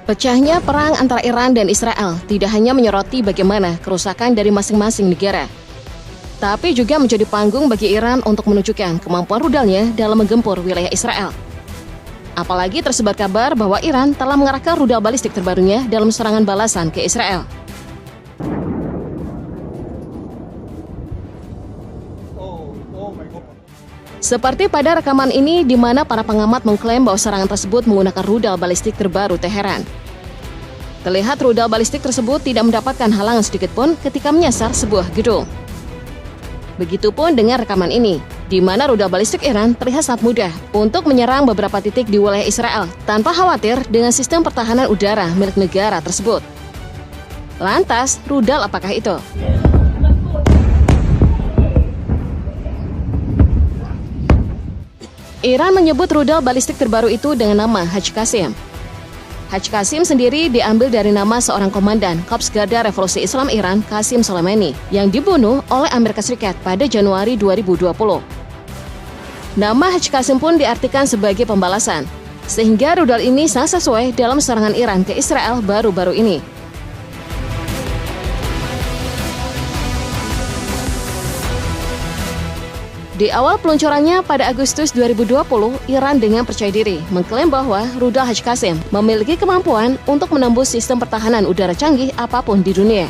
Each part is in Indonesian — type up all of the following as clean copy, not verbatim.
Pecahnya perang antara Iran dan Israel tidak hanya menyoroti bagaimana kerusakan dari masing-masing negara, tapi juga menjadi panggung bagi Iran untuk menunjukkan kemampuan rudalnya dalam menggempur wilayah Israel. Apalagi tersebar kabar bahwa Iran telah mengerahkan rudal balistik terbarunya dalam serangan balasan ke Israel. Seperti pada rekaman ini di mana para pengamat mengklaim bahwa serangan tersebut menggunakan rudal balistik terbaru Teheran. Terlihat rudal balistik tersebut tidak mendapatkan halangan sedikitpun ketika menyasar sebuah gedung. Begitupun dengan rekaman ini, di mana rudal balistik Iran terlihat sangat mudah untuk menyerang beberapa titik di wilayah Israel tanpa khawatir dengan sistem pertahanan udara milik negara tersebut. Lantas, rudal apakah itu? Iran menyebut rudal balistik terbaru itu dengan nama Haj Qasim. Haj Qasim sendiri diambil dari nama seorang komandan Korps Garda Revolusi Islam Iran, Qasim Soleimani, yang dibunuh oleh Amerika Serikat pada Januari 2020. Nama Haj Qasim pun diartikan sebagai pembalasan, sehingga rudal ini sangat sesuai dalam serangan Iran ke Israel baru-baru ini. Di awal peluncurannya pada Agustus 2020, Iran dengan percaya diri mengklaim bahwa rudal Haj Qasim memiliki kemampuan untuk menembus sistem pertahanan udara canggih apapun di dunia.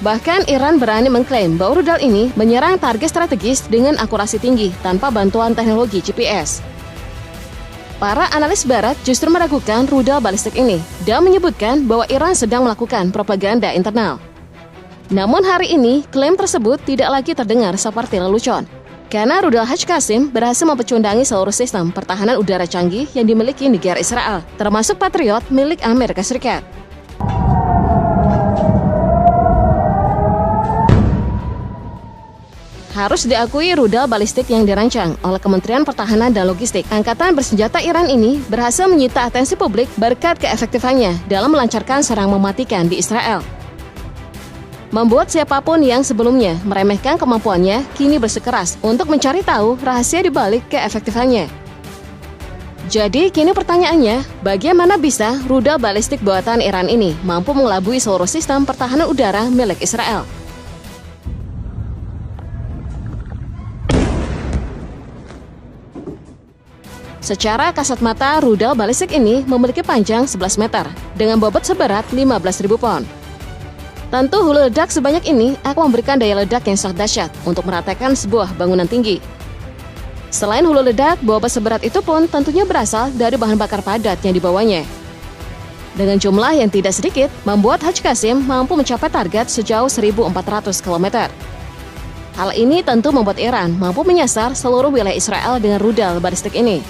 Bahkan Iran berani mengklaim bahwa rudal ini menyerang target strategis dengan akurasi tinggi tanpa bantuan teknologi GPS. Para analis barat justru meragukan rudal balistik ini dan menyebutkan bahwa Iran sedang melakukan propaganda internal. Namun hari ini, klaim tersebut tidak lagi terdengar seperti lelucon. Karena rudal Haj Qasim berhasil mempecundangi seluruh sistem pertahanan udara canggih yang dimiliki negara Israel, termasuk Patriot milik Amerika Serikat. Harus diakui rudal balistik yang dirancang oleh Kementerian Pertahanan dan Logistik Angkatan Bersenjata Iran ini berhasil menyita atensi publik berkat keefektifannya dalam melancarkan serang mematikan di Israel. Membuat siapapun yang sebelumnya meremehkan kemampuannya kini bersikeras untuk mencari tahu rahasia di balik keefektifannya. Jadi kini pertanyaannya, bagaimana bisa rudal balistik buatan Iran ini mampu mengelabui seluruh sistem pertahanan udara milik Israel? Secara kasat mata, rudal balistik ini memiliki panjang 11 meter dengan bobot seberat 15.000 pon. Tentu hulu ledak sebanyak ini akan memberikan daya ledak yang sangat dahsyat untuk meratakan sebuah bangunan tinggi. Selain hulu ledak, bobot seberat itu pun tentunya berasal dari bahan bakar padat yang dibawanya. Dengan jumlah yang tidak sedikit, membuat Haj Qasim mampu mencapai target sejauh 1.400 km. Hal ini tentu membuat Iran mampu menyasar seluruh wilayah Israel dengan rudal balistik ini.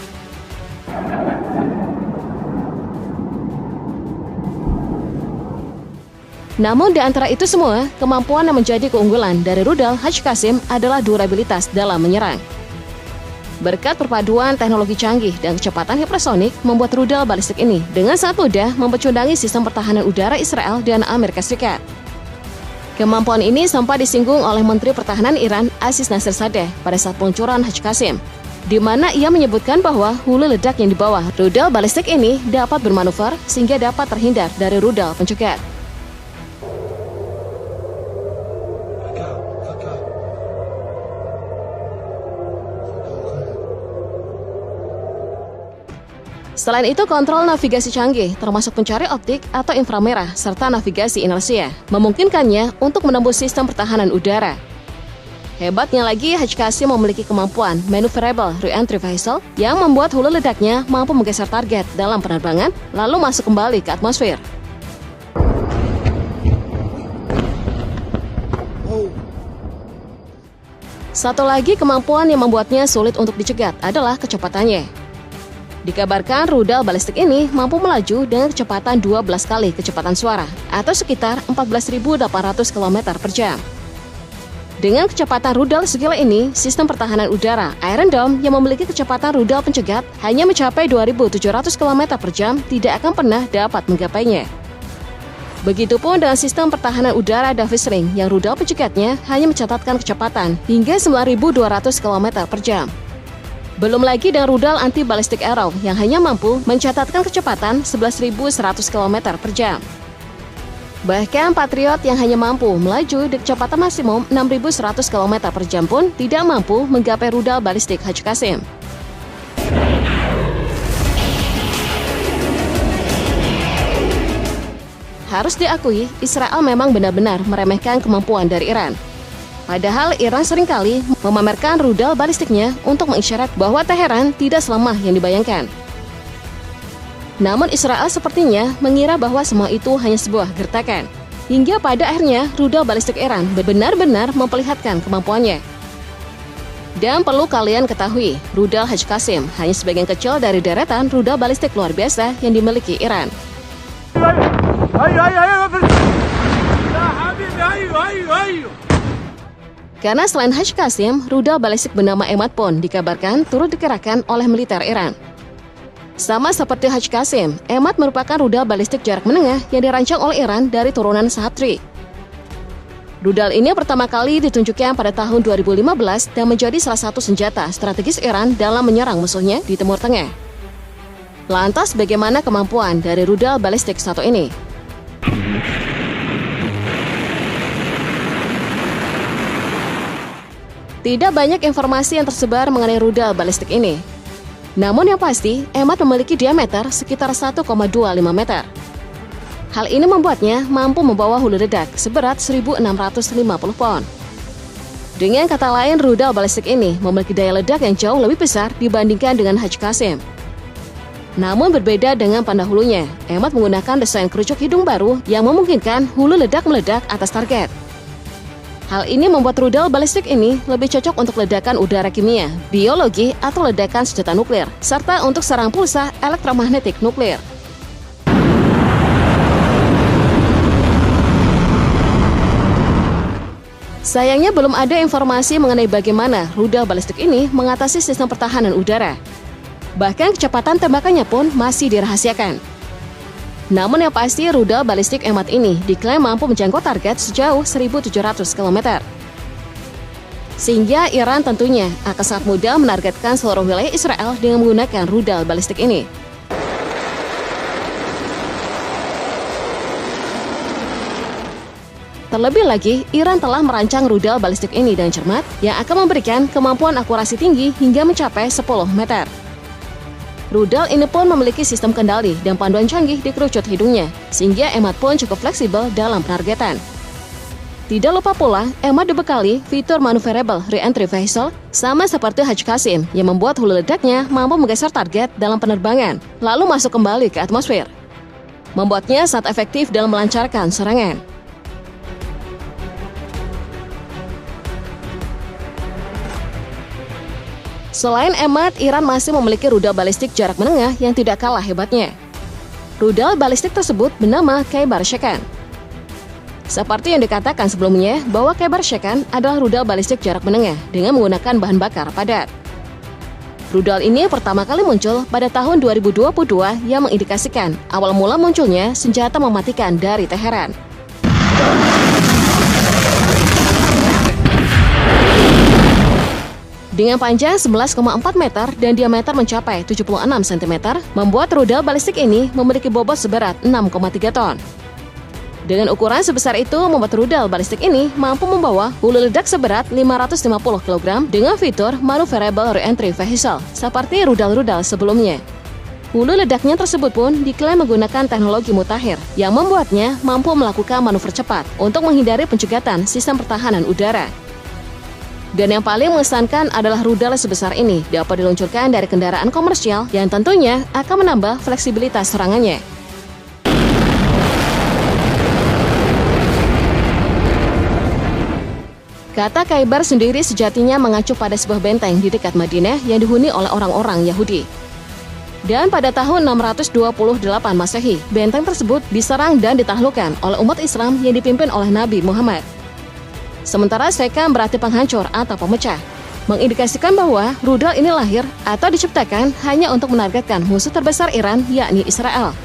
Namun di antara itu semua, kemampuan yang menjadi keunggulan dari rudal Haj Qasim adalah durabilitas dalam menyerang. Berkat perpaduan teknologi canggih dan kecepatan hipersonik membuat rudal balistik ini dengan sangat mudah mempecundangi sistem pertahanan udara Israel dan Amerika Serikat. Kemampuan ini sempat disinggung oleh Menteri Pertahanan Iran Aziz Nasirzadeh pada saat peluncuran Haj Qasim, di mana ia menyebutkan bahwa hulu ledak yang dibawa rudal balistik ini dapat bermanuver sehingga dapat terhindar dari rudal pencegat. Selain itu, kontrol navigasi canggih, termasuk pencari optik atau inframerah, serta navigasi inersia, memungkinkannya untuk menembus sistem pertahanan udara. Hebatnya lagi, Haj Qasim memiliki kemampuan maneuverable re-entry vehicle yang membuat hulu ledaknya mampu menggeser target dalam penerbangan, lalu masuk kembali ke atmosfer. Satu lagi kemampuan yang membuatnya sulit untuk dicegat adalah kecepatannya. Dikabarkan rudal balistik ini mampu melaju dengan kecepatan 12 kali kecepatan suara atau sekitar 14.800 km per jam. Dengan kecepatan rudal segila ini, sistem pertahanan udara Iron Dome yang memiliki kecepatan rudal pencegat hanya mencapai 2.700 km per jam tidak akan pernah dapat menggapainya. Begitupun dengan sistem pertahanan udara Davis Ring yang rudal pencegatnya hanya mencatatkan kecepatan hingga 9.200 km per jam. Belum lagi dengan rudal anti-ballistic arrow yang hanya mampu mencatatkan kecepatan 11.100 km per jam. Bahkan Patriot yang hanya mampu melaju di kecepatan maksimum 6.100 km per jam pun tidak mampu menggapai rudal balistik HQ-Qasim. Harus diakui, Israel memang benar-benar meremehkan kemampuan dari Iran. Padahal Iran seringkali memamerkan rudal balistiknya untuk mengisyarat bahwa Teheran tidak selemah yang dibayangkan. Namun Israel sepertinya mengira bahwa semua itu hanya sebuah gertakan. Hingga pada akhirnya rudal balistik Iran benar-benar memperlihatkan kemampuannya. Dan perlu kalian ketahui, rudal HQ-Qasim hanya sebagian kecil dari deretan rudal balistik luar biasa yang dimiliki Iran. Karena selain HQ-Qasim, rudal balistik bernama Emad pun dikabarkan turut dikerahkan oleh militer Iran. Sama seperti HQ-Qasim, Emad merupakan rudal balistik jarak menengah yang dirancang oleh Iran dari turunan Sahab-3. Rudal ini pertama kali ditunjukkan pada tahun 2015 dan menjadi salah satu senjata strategis Iran dalam menyerang musuhnya di Timur Tengah. Lantas bagaimana kemampuan dari rudal balistik satu ini? Tidak banyak informasi yang tersebar mengenai rudal balistik ini. Namun yang pasti, Emad memiliki diameter sekitar 1,25 meter. Hal ini membuatnya mampu membawa hulu ledak seberat 1.650 pon. Dengan kata lain, rudal balistik ini memiliki daya ledak yang jauh lebih besar dibandingkan dengan HQ-Qasim. Namun berbeda dengan pendahulunya, Emad menggunakan desain kerucuk hidung baru yang memungkinkan hulu ledak meledak atas target. Hal ini membuat rudal balistik ini lebih cocok untuk ledakan udara kimia, biologi, atau ledakan senjata nuklir, serta untuk serang pulsa elektromagnetik nuklir. Sayangnya belum ada informasi mengenai bagaimana rudal balistik ini mengatasi sistem pertahanan udara. Bahkan kecepatan tembakannya pun masih dirahasiakan. Namun yang pasti rudal balistik Emad ini diklaim mampu menjangkau target sejauh 1.700 km. Sehingga Iran tentunya akan sangat mudah menargetkan seluruh wilayah Israel dengan menggunakan rudal balistik ini. Terlebih lagi, Iran telah merancang rudal balistik ini dengan cermat yang akan memberikan kemampuan akurasi tinggi hingga mencapai 10 meter. Rudal ini pun memiliki sistem kendali dan panduan canggih di kerucut hidungnya, sehingga Emad pun cukup fleksibel dalam penargetan. Tidak lupa pula, Emad dibekali fitur maneuverable re-entry vehicle sama seperti HQ-Qasim yang membuat hulu ledaknya mampu menggeser target dalam penerbangan, lalu masuk kembali ke atmosfer. Membuatnya sangat efektif dalam melancarkan serangan. Selain Emad, Iran masih memiliki rudal balistik jarak menengah yang tidak kalah hebatnya. Rudal balistik tersebut bernama Khaybar-Shekan. Seperti yang dikatakan sebelumnya, bahwa Khaybar-Shekan adalah rudal balistik jarak menengah dengan menggunakan bahan bakar padat. Rudal ini pertama kali muncul pada tahun 2022 yang mengindikasikan awal mula munculnya senjata mematikan dari Teheran. Dengan panjang 11,4 meter dan diameter mencapai 76 cm, membuat rudal balistik ini memiliki bobot seberat 6,3 ton. Dengan ukuran sebesar itu, membuat rudal balistik ini mampu membawa hulu ledak seberat 550 kg dengan fitur maneuverable re-entry vehicle, seperti rudal-rudal sebelumnya. Hulu ledaknya tersebut pun diklaim menggunakan teknologi mutakhir yang membuatnya mampu melakukan manuver cepat untuk menghindari pencegatan sistem pertahanan udara. Dan yang paling mengesankan adalah rudal sebesar ini dapat diluncurkan dari kendaraan komersial yang tentunya akan menambah fleksibilitas serangannya. Kata Khaybar sendiri sejatinya mengacu pada sebuah benteng di dekat Madinah yang dihuni oleh orang-orang Yahudi. Dan pada tahun 628 Masehi, benteng tersebut diserang dan ditaklukkan oleh umat Islam yang dipimpin oleh Nabi Muhammad. Sementara Shekan berarti penghancur atau pemecah, mengindikasikan bahwa rudal ini lahir atau diciptakan hanya untuk menargetkan musuh terbesar Iran, yakni Israel.